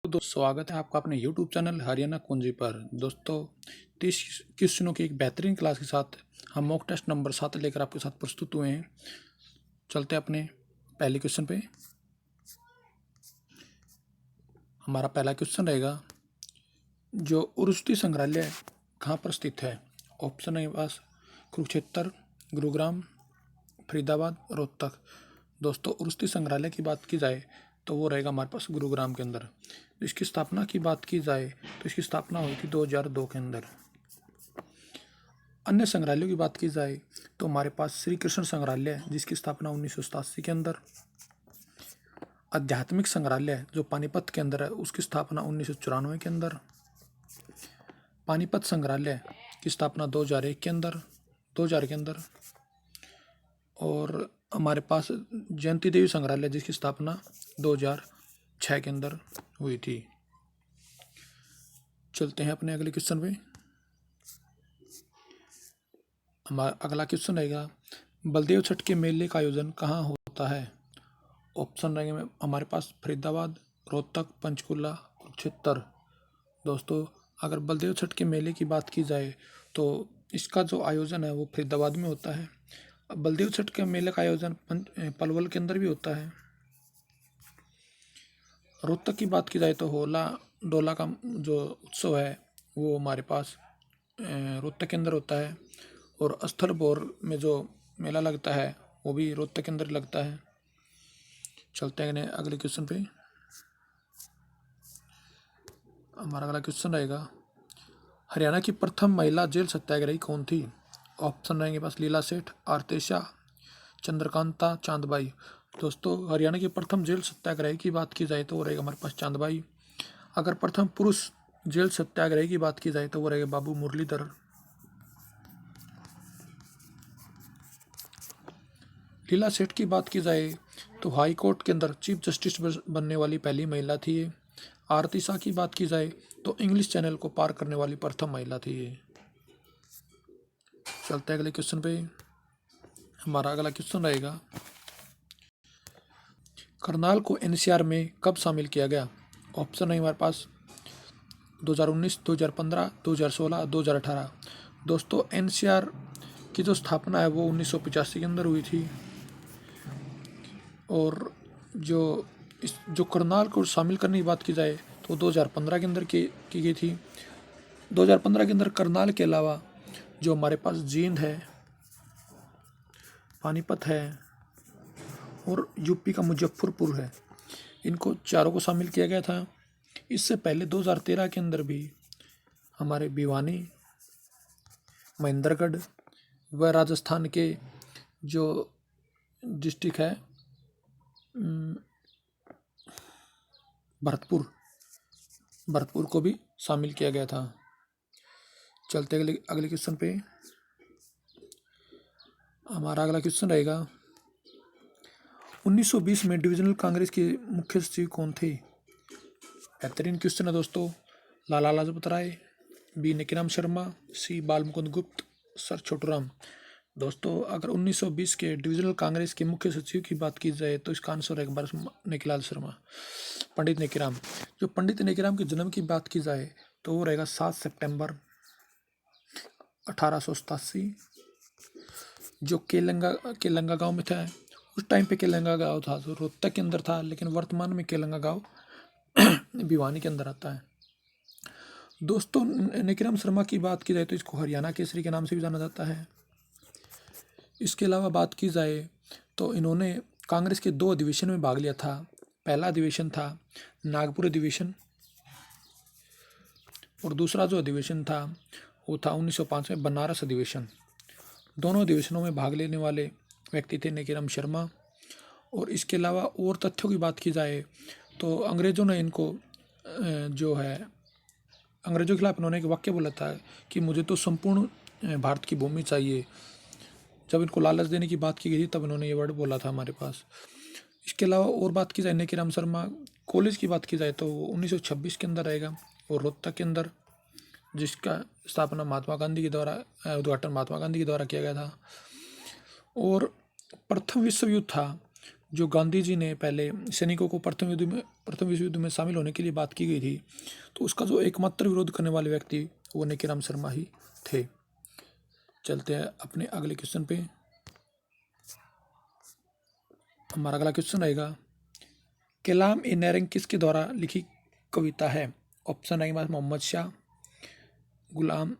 स्वागत है आपका अपने YouTube चैनल हरियाणा कुंजी पर। दोस्तों 30 क्वेश्चनों की एक बेहतरीन क्लास के साथ हम मॉक टेस्ट नंबर 7 लेकर आपके साथ प्रस्तुत हुए हैं। चलते हैं अपने पहले क्वेश्चन पे। हमारा पहला क्वेश्चन रहेगा, जो उरुष्टी संग्रहालय कहाँ पर स्थित है? ऑप्शन है पास कुरुक्षेत्र, गुरुग्राम, फरीदाबाद, रोहतक। दोस्तों उरुष्टी संग्रहालय की बात की जाए तो वो रहेगा हमारे पास गुरुग्राम के अंदर। इसकी स्थापना की बात की जाए तो इसकी स्थापना हुई थी 2002 के अंदर। अन्य संग्रहालयों की बात की जाए तो हमारे पास श्री कृष्ण संग्रहालय जिसकी स्थापना 1987 के अंदर। आध्यात्मिक संग्रहालय जो पानीपत के अंदर है उसकी स्थापना 1994 के अंदर। पानीपत संग्रहालय की स्थापना 2001 के अंदर 2000 के अंदर। और हमारे पास जयंती देवी संग्रहालय जिसकी स्थापना 2006 के अंदर हुई थी। चलते हैं अपने अगले क्वेश्चन पे। हमारा अगला क्वेश्चन रहेगा, बलदेव छठ के मेले का आयोजन कहाँ होता है? ऑप्शन रहेंगे हमारे पास फरीदाबाद, रोहतक, पंचकुला, कुरुक्षेत्र। दोस्तों अगर बलदेव छठ के मेले की बात की जाए तो इसका जो आयोजन है वो फरीदाबाद में होता है। बलदेव छठ के मेले का आयोजन पलवल के अंदर भी होता है। रोहतक की बात की जाए तो होला डोला का जो उत्सव है वो हमारे पास रोहतक के अंदर होता है। और स्थल बोर में जो मेला लगता है वो भी रोहतक के अंदर लगता है। चलते हैं अगले क्वेश्चन पे। हमारा अगला क्वेश्चन रहेगा, हरियाणा की प्रथम महिला जेल सत्याग्रही कौन थी? ऑप्शन रहेंगे पास लीला सेठ, आरतेशा, चंद्रकांता, चांदबाई। दोस्तों हरियाणा की प्रथम जेल सत्याग्रही की बात की जाए तो वो रहेगा हमारे पास चांदबाई। अगर प्रथम पुरुष जेल सत्याग्रही की बात की जाए तो वो रहेगा बाबू मुरलीधर। लीला सेठ की बात की जाए तो हाई कोर्ट के अंदर चीफ जस्टिस बनने वाली पहली महिला थी ये। आरती शाह की बात की जाए तो इंग्लिश चैनल को पार करने वाली प्रथम महिला थी ये। चलते हैं अगले क्वेश्चन पे। हमारा अगला क्वेश्चन रहेगा, करनाल को एनसीआर में कब शामिल किया गया? ऑप्शन है हमारे पास 2019, 2015, 2016, 2018। दोस्तों एनसीआर की जो स्थापना है वो 1985 के अंदर हुई थी। और जो करनाल को शामिल करने की बात की जाए तो 2015 के अंदर की गई थी। 2015 के अंदर करनाल के अलावा जो हमारे पास जींद है, पानीपत है और यूपी का मुजफ्फरपुर है, इनको चारों को शामिल किया गया था। इससे पहले 2013 के अंदर भी हमारे भिवानी, महेंद्रगढ़ व राजस्थान के जो डिस्ट्रिक्ट है भरतपुर को भी शामिल किया गया था। चलते अगले क्वेश्चन पे। हमारा अगला क्वेश्चन रहेगा, 1920 में डिविजनल कांग्रेस के मुख्य सचिव कौन थे? बेहतरीन क्वेश्चन है दोस्तों। लाला लाजपत राय, बी निकीराम शर्मा, सी बाल मुकुंद गुप्त, सर छोटूराम। दोस्तों अगर 1920 के डिविजनल कांग्रेस के मुख्य सचिव की बात की जाए तो इसका आंसर है निकीलाल शर्मा, पंडित निकीराम। जो पंडित निकीराम के जन्म की बात की जाए तो वो रहेगा 7 सितंबर 1887। जो केलंगा गांव में था। उस टाइम पे केलंगा गांव था जो रोहतक के अंदर था, लेकिन वर्तमान में केलंगा गांव भिवानी के अंदर आता है। दोस्तों निकीराम शर्मा की बात की जाए तो इसको हरियाणा केसरी के नाम से भी जाना जाता है। इसके अलावा बात की जाए तो इन्होंने कांग्रेस के 2 अधिवेशन में भाग लिया था। पहला अधिवेशन था नागपुर अधिवेशन और दूसरा जो अधिवेशन था वो था 1905 में बनारस अधिवेशन। दोनों अधिवेशनों में भाग लेने वाले व्यक्ति थे निकीराम शर्मा। और इसके अलावा और तथ्यों की बात की जाए तो अंग्रेज़ों ने इनको जो है अंग्रेज़ों के खिलाफ इन्होंने एक वाक्य बोला था कि मुझे तो संपूर्ण भारत की भूमि चाहिए। जब इनको लालच देने की बात की गई थी तब इन्होंने ये वर्ड बोला था हमारे पास। इसके अलावा और बात की जाए निकीराम शर्मा कॉलेज की बात की जाए तो 1926 के अंदर रहेगा और रोहतक के अंदर, जिसका स्थापना महात्मा गांधी के द्वारा उद्घाटन महात्मा गांधी के द्वारा किया गया था। और प्रथम विश्व युद्ध था जो गांधी जी ने पहले सैनिकों को प्रथम विश्व युद्ध में शामिल होने के लिए बात की गई थी, तो उसका जो एकमात्र विरोध करने वाले व्यक्ति वो नेकीराम शर्मा ही थे। चलते हैं अपने अगले क्वेश्चन पे। हमारा अगला क्वेश्चन रहेगा, कलाम ए नैरंग किसके द्वारा लिखी कविता है? ऑप्शन आई मोहम्मद शाह, गुलाम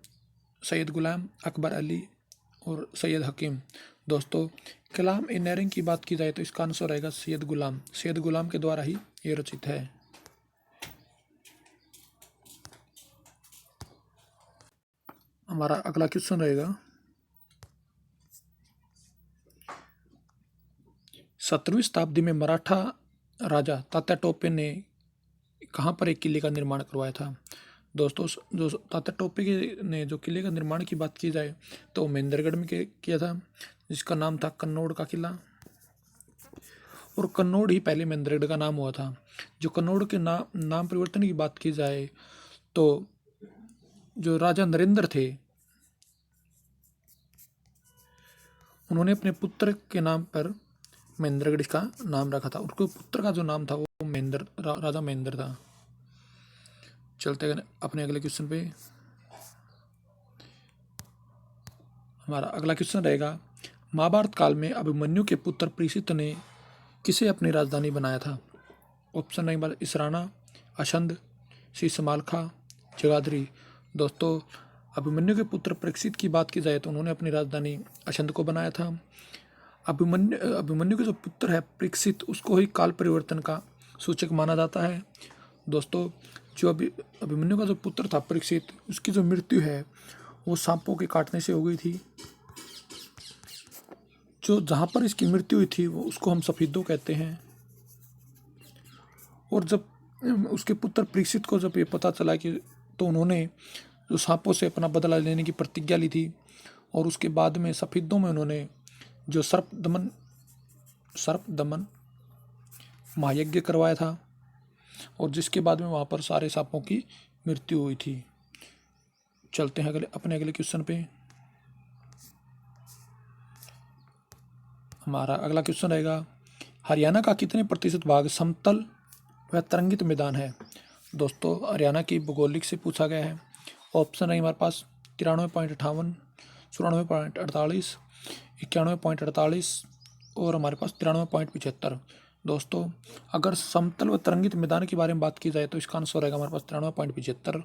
सैयद गुलाम, अकबर अली और सैयद हकीम। दोस्तों, कलाम ए नैरंग की बात की जाए तो इसका आंसर रहेगा सैयद गुलाम। सैयद गुलाम के द्वारा ही ये रचित है। हमारा अगला क्वेश्चन रहेगा, 17वीं शताब्दी में मराठा राजा तात्या टोपे ने कहाँ पर एक किले का निर्माण करवाया था? दोस्तों, जो तात्या टोपे ने जो किले का निर्माण की बात की जाए तो महेंद्रगढ़ में किया था, जिसका नाम था कन्नौड़ का किला। और कन्नौड़ ही पहले महेंद्रगढ़ का नाम हुआ था। जो कन्नौड़ के नाम परिवर्तन की बात की जाए तो जो राजा नरेंद्र थे, उन्होंने अपने पुत्र के नाम पर महेंद्रगढ़ का नाम रखा था। उनके पुत्र का जो नाम था वो राजा महेंद्र था। चलते हैं अपने अगले क्वेश्चन पे। हमारा अगला क्वेश्चन रहेगा, महाभारत काल में अभिमन्यु के पुत्र परीक्षित ने किसे अपनी राजधानी बनाया था? Option number Israna, Asandh, Sheeshmalkha, Jagadhri. दोस्तों, अभिमन्यु के पुत्र परीक्षित की बात की जाए तो उन्होंने अपनी राजधानी अशंद को बनाया था। अभिमन्यु के जो पुत्र है परीक्षित, उसको ही काल परिवर्तन का सूचक माना जाता है। दोस्तों, जो अभिमन्यु का जो पुत्र था परीक्षित, उसकी जो मृत्यु है वो सांपों के काटने से हो गई थी। जो जहाँ पर इसकी मृत्यु हुई थी वो उसको हम सफीदो कहते हैं। और जब उसके पुत्र परीक्षित को जब ये पता चला कि, तो उन्होंने जो सांपों से अपना बदला लेने की प्रतिज्ञा ली थी। और उसके बाद में सफीदों में उन्होंने जो सर्प दमन महायज्ञ करवाया था, और जिसके बाद में वहाँ पर सारे सांपों की मृत्यु हुई थी। चलते हैं अपने अगले क्वेश्चन पे। हमारा अगला क्वेश्चन रहेगा, हरियाणा का कितने प्रतिशत भाग समतल व तरंगित मैदान है? दोस्तों, हरियाणा की भौगोलिक से पूछा गया है। ऑप्शन है हमारे पास 93.58, 94.48, 91.48 और हमारे पास 93.75। दोस्तों, अगर समतल व तरंगित मैदान के बारे में बात की जाए तो इसका आंसर रहेगा हमारे पास 93.75।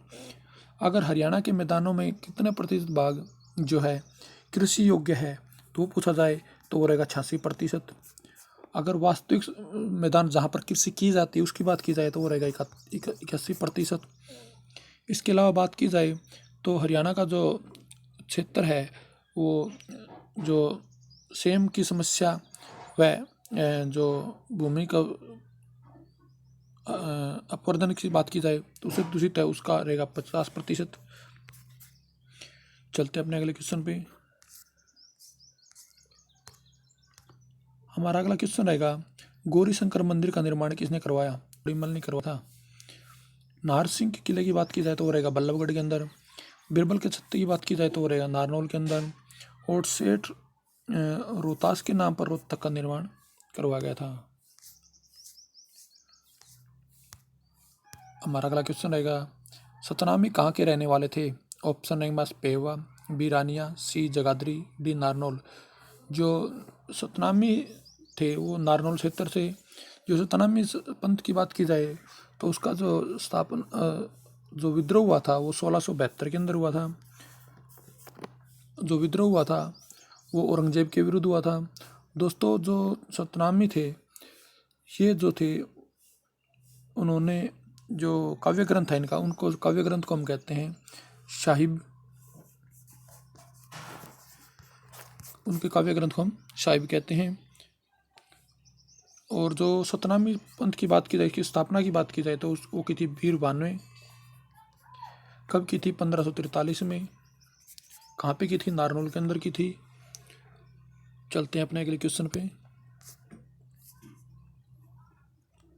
अगर हरियाणा के मैदानों में कितने प्रतिशत भाग जो है कृषि योग्य है तो वो पूछा जाए तो वो रहेगा 86%। अगर वास्तविक मैदान जहाँ पर कृषि की जाती है उसकी बात की जाए तो वो रहेगा 81%। इसके अलावा बात की जाए तो हरियाणा का जो क्षेत्र है वो जो सेम की समस्या व जो भूमि का अपवर्धन की बात की जाए तो उसे दूषित है, उसका रहेगा 50%। चलते अपने अगले क्वेश्चन पे। हमारा अगला क्वेश्चन रहेगा, गौरी शंकर मंदिर का निर्माण किसने करवाया? परिमल ने करवाया था। नाहर सिंह के किले की बात की जाए तो वो रहेगा बल्लभगढ़ के अंदर। बीरबल के छत्ते की बात की जाए तो वो रहेगा नारनौल के अंदर। और सेठ रोहतास के नाम पर रोहतक का निर्माण करवाया गया था। हमारा अगला क्वेश्चन रहेगा, सतनामी कहाँ के रहने वाले थे? ऑप्शन है बस पेहवा, बी रानिया, सी जगाधरी, डी नारनौल। जो सतनामी थे वो नारनौल क्षेत्र से। जो सतनामी पंथ की बात की जाए तो उसका जो जो विद्रोह हुआ था वो 1672 के अंदर हुआ था। जो विद्रोह हुआ था वो औरंगजेब के विरुद्ध हुआ था। दोस्तों, जो सतनामी थे ये जो थे, उन्होंने जो काव्य ग्रंथ है इनका, उनको काव्य ग्रंथ को हम कहते हैं साहिब। उनके काव्य ग्रंथ को हम साहिब कहते हैं। और जो सतनामी पंथ की बात की जाए, की स्थापना की बात की जाए तो वो की थी वीर भानवे। कब की थी? 1543 में। कहाँ पे की थी? नारनौल के अंदर की थी। चलते हैं अपने अगले क्वेश्चन पे।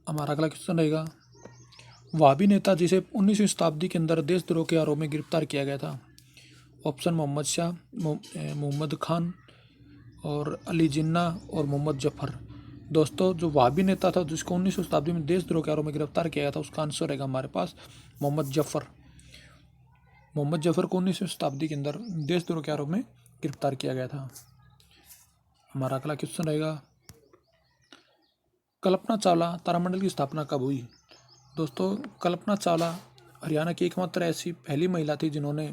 हमारा अगला क्वेश्चन रहेगा, वहाबी नेता जिसे 19वीं शताब्दी के अंदर देशद्रोह के आरोप में गिरफ्तार किया गया था? ऑप्शन मोहम्मद शाह, मोहम्मद खान और अली जिन्ना और मोहम्मद जफर। दोस्तों जो वहाबी नेता था जिसको 19वीं शताब्दी में देशद्रोह के आरोप में गिरफ्तार किया गया था, उसका आंसर रहेगा हमारे पास मोहम्मद जफर। मोहम्मद जफर को 19वीं शताब्दी के अंदर देशद्रोह के आरोप में गिरफ्तार किया गया था। हमारा अगला क्वेश्चन रहेगा, कल्पना चावला तारामंडल की स्थापना कब हुई? दोस्तों कल्पना चावला हरियाणा की एकमात्र ऐसी पहली महिला थी जिन्होंने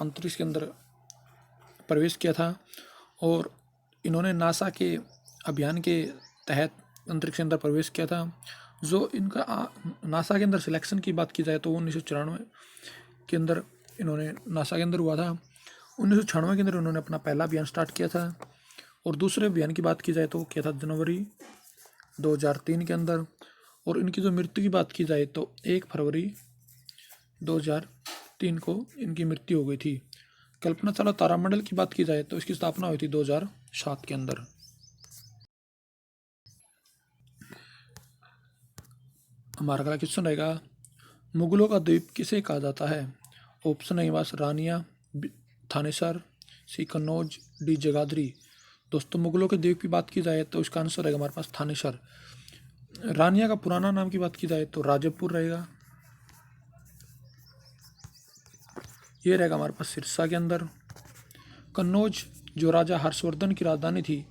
अंतरिक्ष के अंदर प्रवेश किया था, और इन्होंने नासा के अभियान के तहत अंतरिक्ष के अंदर प्रवेश किया था। जो इनका नासा के अंदर सिलेक्शन की बात की जाए तो 1994 के अंदर इन्होंने नासा के अंदर हुआ था। 1996 के अंदर उन्होंने अपना पहला अभियान स्टार्ट किया था, और दूसरे अभियान की बात की जाए तो किया था जनवरी 2003 के अंदर। और इनकी जो मृत्यु की बात की जाए तो 1 फरवरी 2003 को इनकी मृत्यु हो गई थी। कल्पना चावला तारामंडल की बात की जाए तो इसकी स्थापना हुई थी 2007 के अंदर। हमारा अगला क्वेश्चन रहेगा, मुगलों का द्वीप किसे कहा जाता है? ऑप्शन है बस रानिया, थानेसर, सी कन्नौज, डी जगाधरी। दोस्तों मुगलों के द्वीप की बात की जाए तो इसका आंसर रहेगा हमारे पास थानेसर। रानिया का पुराना नाम की बात की जाए तो राजपुर रहेगा। ये रहेगा हमारे पास सिरसा के अंदर। कन्नौज जो राजा हर्षवर्धन की राजधानी थी,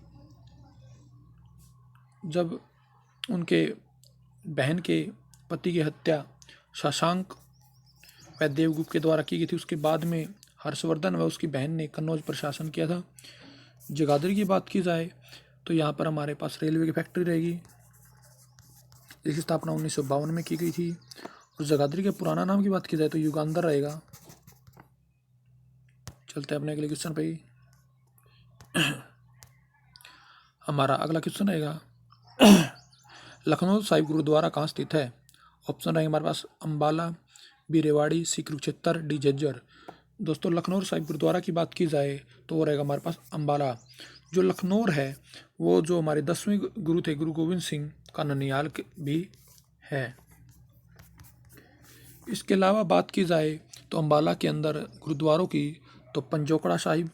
जब उनके बहन के पति की हत्या शशांक व देवगुप्त के द्वारा की गई थी, उसके बाद में हर्षवर्धन व उसकी बहन ने कन्नौज पर शासन किया था। जगाधरी की बात की जाए तो यहाँ पर हमारे पास रेलवे की फैक्ट्री रहेगी, जिसकी स्थापना 1952 में की गई थी। और जगाधरी के पुराना नाम की बात की जाए तो युगांधर रहेगा। चलते हैं अपने अगले क्वेश्चन पे। हमारा अगला क्वेश्चन रहेगा, लखनऊ साहिब गुरुद्वारा कहाँ स्थित है? ऑप्शन रहेंगे हमारे पास अम्बाला, बी रेवाड़ी, सी कुरुक्षेत्र, डी झज्जर। दोस्तों लखनऊ साहिब गुरुद्वारा की बात की जाए तो वो रहेगा हमारे पास अम्बाला। जो लखनऊ है वो जो हमारे 10वें गुरु थे गुरु गोविंद सिंह का ननियाल भी है। इसके अलावा बात की जाए तो अम्बाला के अंदर गुरुद्वारों की तो पंजोकड़ा साहिब,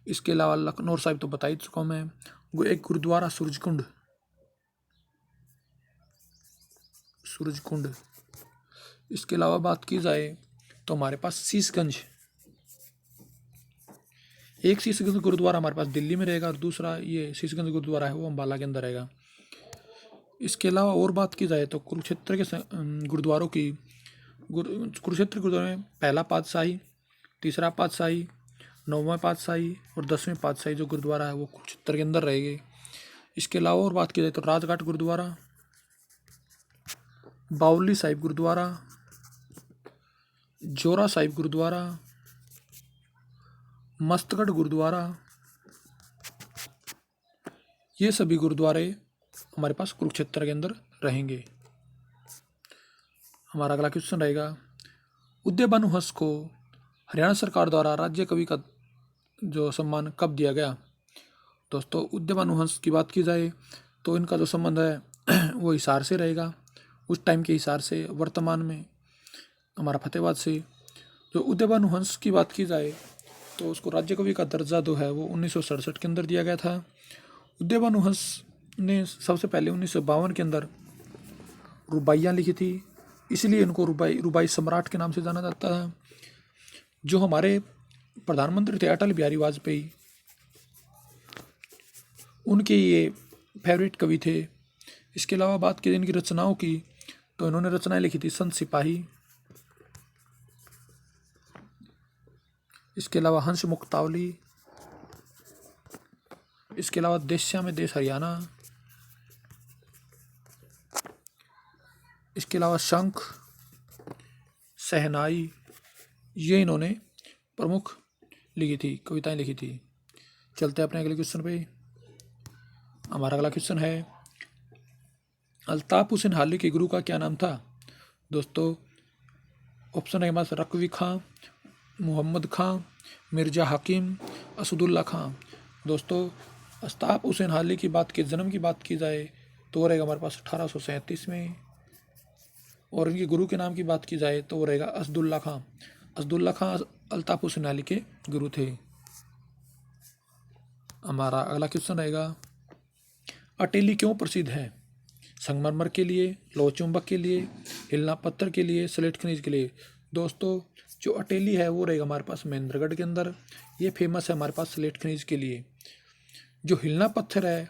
इसके अलावा लखनऊ साहिब तो बता ही चुका हूँ मैं, एक गुरुद्वारा सूरजकुंड। इसके अलावा बात की जाए तो हमारे पास शीशगंज, एक शीशगंज गुरुद्वारा हमारे पास दिल्ली में रहेगा और दूसरा ये शीशगंज गुरुद्वारा है वो अम्बाला के अंदर रहेगा। इसके अलावा और बात की जाए तो कुरुक्षेत्र के गुरुद्वारों की कुरुक्षेत्र गुरुद्वारे में पहला पातशाही, तीसरा पातशाही, 9वां पातशाही और 10वें पातशाही जो गुरुद्वारा है वो कुरुक्षेत्र के अंदर रहेंगे। इसके अलावा और बात की जाए तो राजघाट गुरुद्वारा, बावली साहिब गुरुद्वारा, जोरा साहिब गुरुद्वारा, मस्तगढ़ गुरुद्वारा, ये सभी गुरुद्वारे हमारे पास कुरुक्षेत्र के अंदर रहेंगे। हमारा अगला क्वेश्चन रहेगा, उदय भानु हंस को हरियाणा सरकार द्वारा राज्य कवि का जो सम्मान कब दिया गया? दोस्तों उदय भानु हंस की बात की जाए तो इनका जो संबंध है वो हिसार से रहेगा, उस टाइम के हिसार से, वर्तमान में हमारा फतेहाबाद से। जो उदय भानु हंस की बात की जाए तो उसको राज्य कवि का दर्जा जो है वो 1967 के अंदर दिया गया था। उदय भानु हंस ने सबसे पहले 1952 के अंदर रुबाइयाँ लिखी थी, इसलिए इनको रुबाई सम्राट के नाम से जाना जाता है। जो हमारे प्रधानमंत्री थे अटल बिहारी वाजपेयी, उनके ये फेवरेट कवि थे। इसके अलावा बात की इनकी रचनाओं की तो इन्होंने रचनाएं लिखी थी संत सिपाही, इसके अलावा हंस मुक्तावली, इसके अलावा देश्या में देश हरियाणा, इसके अलावा शंख, सहनाई, ये इन्होंने प्रमुख लिखी थी, कविताएं लिखी थी। चलते हैं अपने अगले क्वेश्चन पे। हमारा अगला क्वेश्चन है, अल्ताफ हुसैन हाली के गुरु का क्या नाम था? दोस्तों ऑप्शन है हमारे पास रकवी खां, मोहम्मद खां, मिर्ज़ा हकीम, असदुल्ला खां। दोस्तों अल्ताफ हुसैन हाली की बात के जन्म की बात की जाए तो वो रहेगा हमारे पास 1837 में, और इनके गुरु के नाम की बात की जाए तो वो रहेगा असदुल्ला खां। असदुल्ला खां अल्ताफ हुसैन हाली के गुरु थे। हमारा अगला क्वेश्चन रहेगा, अटेली क्यों प्रसिद्ध है? संगमरमर के लिए, लौह चुंबक के लिए, हिलना पत्थर के लिए, स्लेट खनिज के लिए। दोस्तों, जो अटेली है वो रहेगा हमारे पास महेंद्रगढ़ के अंदर। ये फेमस है हमारे पास स्लेट खनिज के लिए। जो हिलना पत्थर है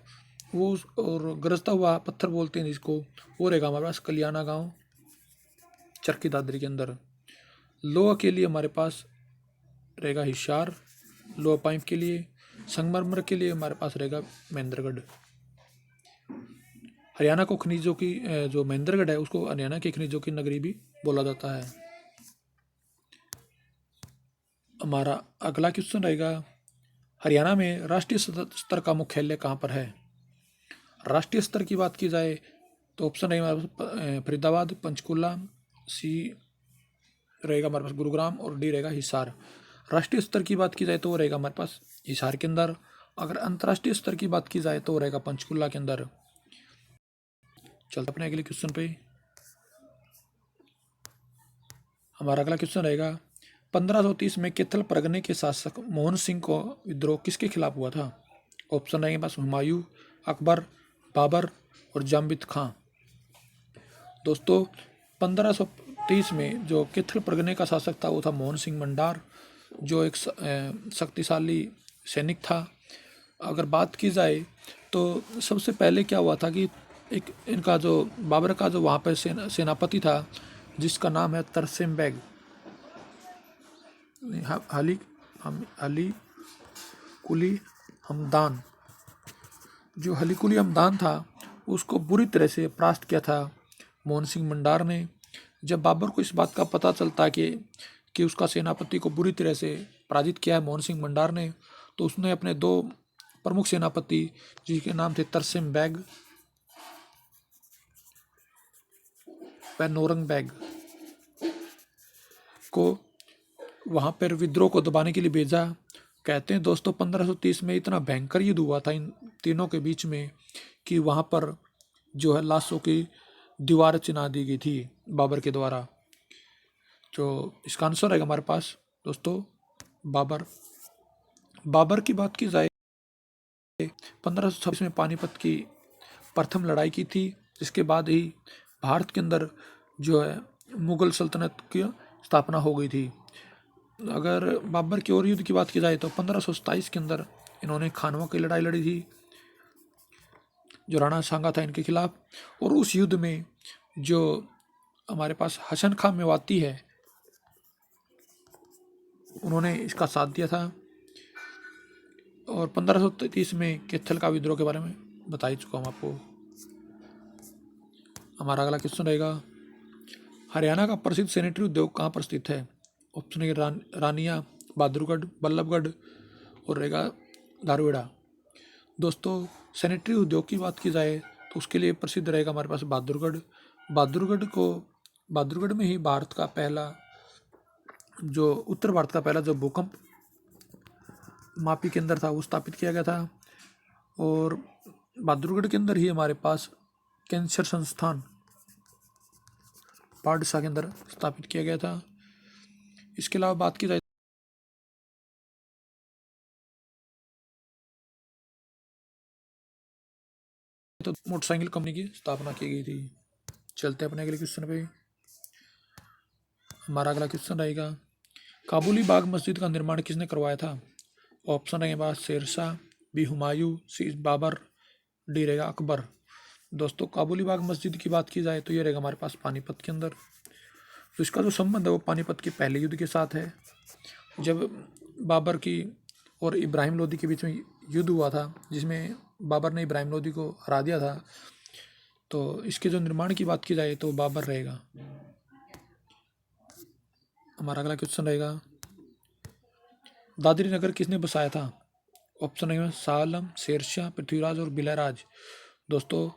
वो, और गरजता हुआ पत्थर बोलते हैं जिसको, वो रहेगा हमारे पास कलियाना गांव, चरखी दादरी के अंदर। लोहा के लिए हमारे पास रहेगा हिसार, लोहा पाइप के लिए। संगमरमर के लिए हमारे पास रहेगा महेंद्रगढ़। हरियाणा को खनिजों की जो महेंद्रगढ़ है उसको हरियाणा की खनिजों की नगरी भी बोला जाता है। हमारा अगला क्वेश्चन रहेगा, हरियाणा में राष्ट्रीय स्तर का मुख्यालय कहाँ पर है? राष्ट्रीय स्तर की बात की जाए तो ऑप्शन रहेगा हमारे पास फरीदाबाद, पंचकुला, सी रहेगा हमारे पास गुरुग्राम और डी रहेगा हिसार। राष्ट्रीय स्तर की बात की जाए तो वो रहेगा हमारे पास हिसार के अंदर। अगर अंतर्राष्ट्रीय स्तर की बात की जाए तो वो रहेगा पंचकुला के अंदर। चलते अपने अगले क्वेश्चन पे। हमारा अगला क्वेश्चन रहेगा, 1530 में कैथल परगने के शासक मोहन सिंह को विद्रोह किसके खिलाफ हुआ था? ऑप्शन रहेंगे पास हुमायूं, अकबर, बाबर और जाम्बित खां। दोस्तों, 1530 में जो कैथल परगने का शासक था वो था मोहन सिंह मंडार, जो एक शक्तिशाली सैनिक था। अगर बात की जाए तो सबसे पहले क्या हुआ था कि एक इनका जो बाबर का जो वहाँ पर सेनापति था जिसका नाम है तरसेम बेग, अली कुली हमदान। जो अली कुली हमदान था उसको बुरी तरह से परास्त किया था मोहन सिंह मंडार ने। जब बाबर को इस बात का पता चलता कि उसका सेनापति को बुरी तरह से पराजित किया है मोहन सिंह मंडार ने, तो उसने अपने दो प्रमुख सेनापति जिनके नाम थे तरसेम बेग व नौरंग बेग को वहाँ पर विद्रोह को दबाने के लिए भेजा। कहते हैं दोस्तों 1530 में इतना भयंकर युद्ध हुआ था इन तीनों के बीच में कि वहाँ पर जो है लाशों की दीवार चिना दी गई थी बाबर के द्वारा। जो इसका आंसर रहेगा हमारे पास दोस्तों बाबर। बाबर की बात की जाए 1526 में पानीपत की प्रथम लड़ाई की थी, जिसके बाद ही भारत के अंदर जो है मुगल सल्तनत की स्थापना हो गई थी। अगर बाबर की और युद्ध की बात की जाए तो 1527 के अंदर इन्होंने खानवा की लड़ाई लड़ी थी जो राणा सांगा था इनके खिलाफ। और उस युद्ध में जो हमारे पास हसन खां मेवाती है उन्होंने इसका साथ दिया था। और 1533 में कैथल का विद्रोह के बारे में बता ही चुका हूँ आपको। हमारा अगला क्वेश्चन रहेगा, हरियाणा का प्रसिद्ध सैनिटरी उद्योग कहाँ पर स्थित है? ऑप्शन है रानिया, बहादुरगढ़, बल्लभगढ़ और रहेगा धारवेड़ा। दोस्तों, सैनिटरी उद्योग की बात की जाए तो उसके लिए प्रसिद्ध रहेगा हमारे पास बहादुरगढ़। बहादुरगढ़ में ही भारत का पहला जो उत्तर भारत का पहला जो भूकंप मापी केंद्र था वो स्थापित किया गया था। और बहादुरगढ़ के अंदर ही हमारे पास कैंसर संस्थान पाठशाला के अंदर स्थापित किया गया था। इसके अलावा बात की जाए तो मोटरसाइकिल कंपनी की स्थापना की गई थी। चलते अपने अगले क्वेश्चन पे। हमारा अगला क्वेश्चन रहेगा, काबुली बाग मस्जिद का निर्माण किसने करवाया था? ऑप्शन रहेंगे पास शेरशाह, बी हुमायूं, सी बाबर, डी रहेगा अकबर। दोस्तों, काबुली बाग मस्जिद की बात की जाए तो ये रहेगा हमारे पास पानीपत के अंदर। तो इसका जो संबंध है वो पानीपत के पहले युद्ध के साथ है, जब बाबर की और इब्राहिम लोदी के बीच में युद्ध हुआ था जिसमें बाबर ने इब्राहिम लोदी को हरा दिया था। तो इसके जो निर्माण की बात की जाए तो बाबर रहेगा। हमारा अगला क्वेश्चन रहेगा, दादरी नगर किसने बसाया था? ऑप्शन है शाह आलम, शेरशाह, पृथ्वीराज और बिलायराज। दोस्तों,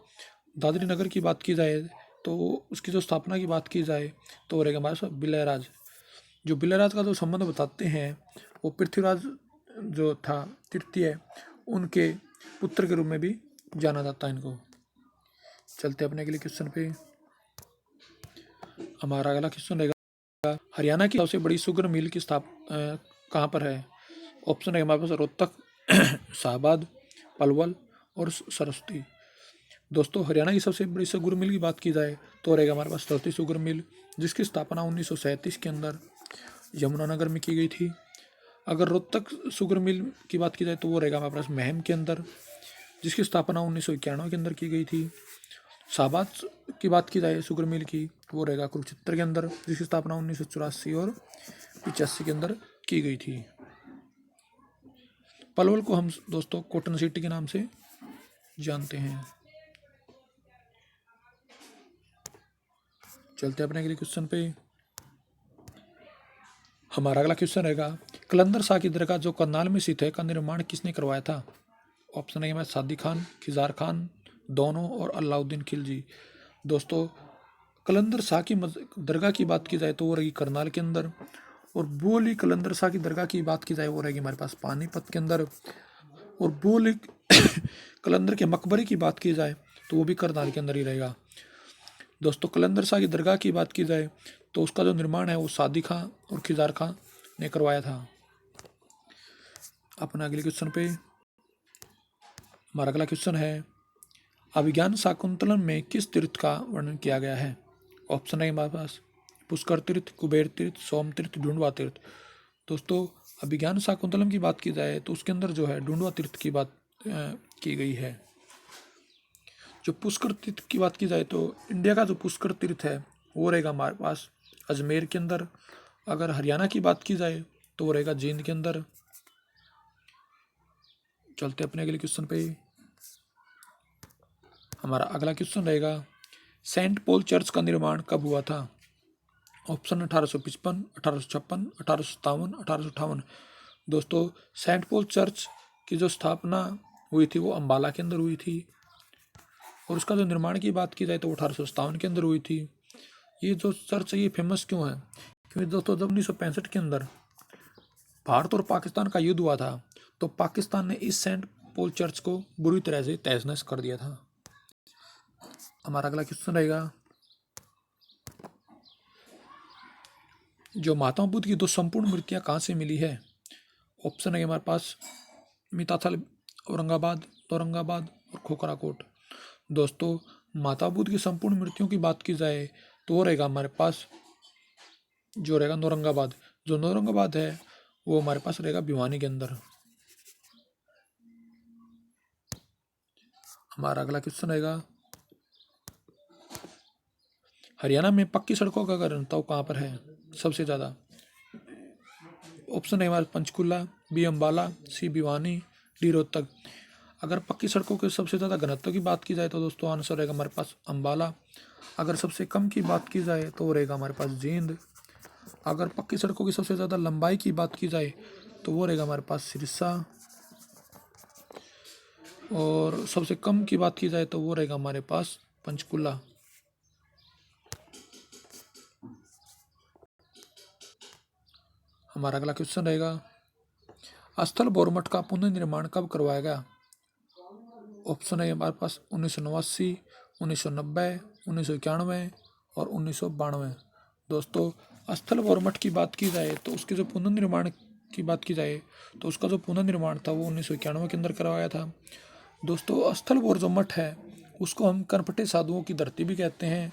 दादरी नगर की बात की जाए तो उसकी जो स्थापना की बात की जाए तो वो रहेगा हमारे साथ बिलायराज। जो बिलायराज का जो संबंध बताते हैं वो पृथ्वीराज जो था तृतीय, उनके पुत्र के रूप में भी जाना जाता है इनको। चलते अपने अगले क्वेश्चन पे। हमारा अगला क्वेश्चन रहेगा, हरियाणा की सबसे बड़ी शुगर मिल की कहाँ पर है? ऑप्शन है हमारे पास रोहतक, शाहबाद, पलवल और सरस्वती। दोस्तों हरियाणा की सबसे बड़ी शुगर मिल की बात की जाए तो रहेगा हमारे पास सरस्वती शुगर मिल, जिसकी स्थापना 1937 के अंदर यमुनानगर में की गई थी। अगर रोहतक शुगर मिल की बात की जाए तो वो रहेगा हमारे पास महम के अंदर, जिसकी स्थापना 1991 के अंदर की गई थी। शाहबाद की बात की जाए शुगर मिल की, वो रहेगा कुरुक्षेत्र के अंदर, जिसकी स्थापना 1984 और 85 के अंदर की गई थी। पलवल को हम दोस्तों कॉटन सिटी के नाम से जानते हैं। चलते हैं अपने अगले क्वेश्चन पे। हमारा अगला क्वेश्चन रहेगा कलंदर शाह की दरगाह जो करनाल में स्थित है का निर्माण किसने करवाया था? ऑप्शन ए में सादी खान, खिजार खान, दोनों और अलाउद्दीन खिलजी। दोस्तों कलंदर शाह की दरगाह की बात की जाए तो वो रहेगी करनाल के अंदर, और बोली कलंदर शाह की दरगाह की बात की जाए वो रहेगी हमारे पास पानीपत के अंदर, और बोली कलंदर के मकबरे की बात की जाए तो वो भी करनाल के अंदर ही रहेगा। दोस्तों कलंदर शाह की दरगाह की बात की जाए तो उसका जो निर्माण है वो सादी खां और खिजार खां ने करवाया था। अपना अगले क्वेश्चन पे हमारा अगला क्वेश्चन है अभिज्ञान शाकुंतलम में किस तीर्थ का वर्णन किया गया है? ऑप्शन है हमारे पास पुष्कर तीर्थ, कुबेर तीर्थ, सोम तीर्थ, ढूंढवा तीर्थ। दोस्तों अभिज्ञान शाकुंतलम की बात की जाए तो उसके अंदर जो है ढूंढवा तीर्थ की बात की गई है। जो पुष्कर तीर्थ की बात की जाए तो इंडिया का जो पुष्कर तीर्थ है वो रहेगा हमारे पास अजमेर के अंदर। अगर हरियाणा की बात की जाए तो वो रहेगा जींद के अंदर। चलते अपने अगले क्वेश्चन पे। हमारा अगला क्वेश्चन रहेगा सेंट पॉल चर्च का निर्माण कब हुआ था? ऑप्शन 1855, 1856, 1857, 1858। दोस्तों सेंट पॉल चर्च की जो स्थापना हुई थी वो अम्बाला के अंदर हुई थी, और उसका जो निर्माण की बात की जाए तो 1857 के अंदर हुई थी। ये जो चर्च है ये फेमस क्यों है? क्योंकि दोस्तों जब 1965 के अंदर भारत और पाकिस्तान का युद्ध हुआ था तो पाकिस्तान ने इस सेंट पॉल चर्च को बुरी तरह से तहस नहस कर दिया था। हमारा अगला क्वेश्चन रहेगा जो महात्मा बुद्ध की दो संपूर्ण मूर्तियां कहाँ से मिली है? ऑप्शन है हमारे पास मिताथल औरंगाबाद, औरंगाबाद और खोखराकोट। दोस्तों माता बुद्ध की संपूर्ण मूर्तियों की बात की जाए तो वो रहेगा हमारे पास जो रहेगा नौरंगाबाद। जो नौरंगाबाद है वो हमारे पास रहेगा भिवानी के अंदर। हमारा अगला क्वेश्चन रहेगा हरियाणा में पक्की सड़कों का घनत्व कहाँ पर है सबसे ज़्यादा? ऑप्शन है हमारे पंचकुला, बी अम्बाला, सी भिवानी, डी रोहतक। अगर पक्की सड़कों के सबसे ज़्यादा घनत्व की बात की जाए तो दोस्तों आंसर रहेगा हमारे पास अम्बाला। अगर सबसे कम की बात की जाए तो रहेगा हमारे पास जींद। अगर पक्की सड़कों की सबसे ज़्यादा लंबाई की बात की जाए तो वो रहेगा हमारे पास सिरसा, और सबसे कम की बात की जाए तो वो रहेगा हमारे पास पंचकुला। हमारा अगला क्वेश्चन रहेगा स्थल बोरमठ का पुनर्निर्माण कब करवाया गया? ऑप्शन है हमारे पास 1989, 1990, 1991 और 1992। दोस्तों स्थल बोरमठ की बात की जाए तो उसके जो पुनर्निर्माण की बात की जाए तो उसका जो पुनर्निर्माण था वो 1991 के अंदर करवाया था। दोस्तों स्थल बोर जो मठ है उसको हम कनपटे साधुओं की धरती भी कहते हैं,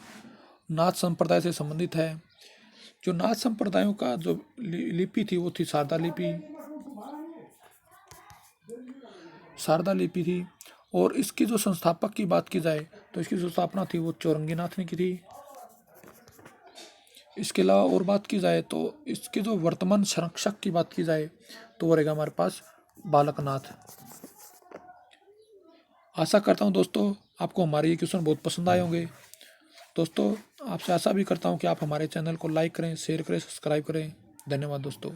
नाथ संप्रदाय से संबंधित है। जो नाथ संप्रदायों का जो लिपि थी वो थी शारदा लिपि, शारदा लिपि थी। और इसकी जो संस्थापक की बात की जाए तो इसकी जो स्थापना थी वो चौरंगीनाथ ने की थी। इसके अलावा और बात की जाए तो इसके जो वर्तमान संरक्षक की बात की जाए तो वो रहेगा हमारे पास बालकनाथ। आशा करता हूँ दोस्तों आपको हमारे ये क्वेश्चन बहुत पसंद आए होंगे। दोस्तों आपसे आशा भी करता हूँ कि आप हमारे चैनल को लाइक करें, शेयर करें, सब्सक्राइब करें। धन्यवाद दोस्तों।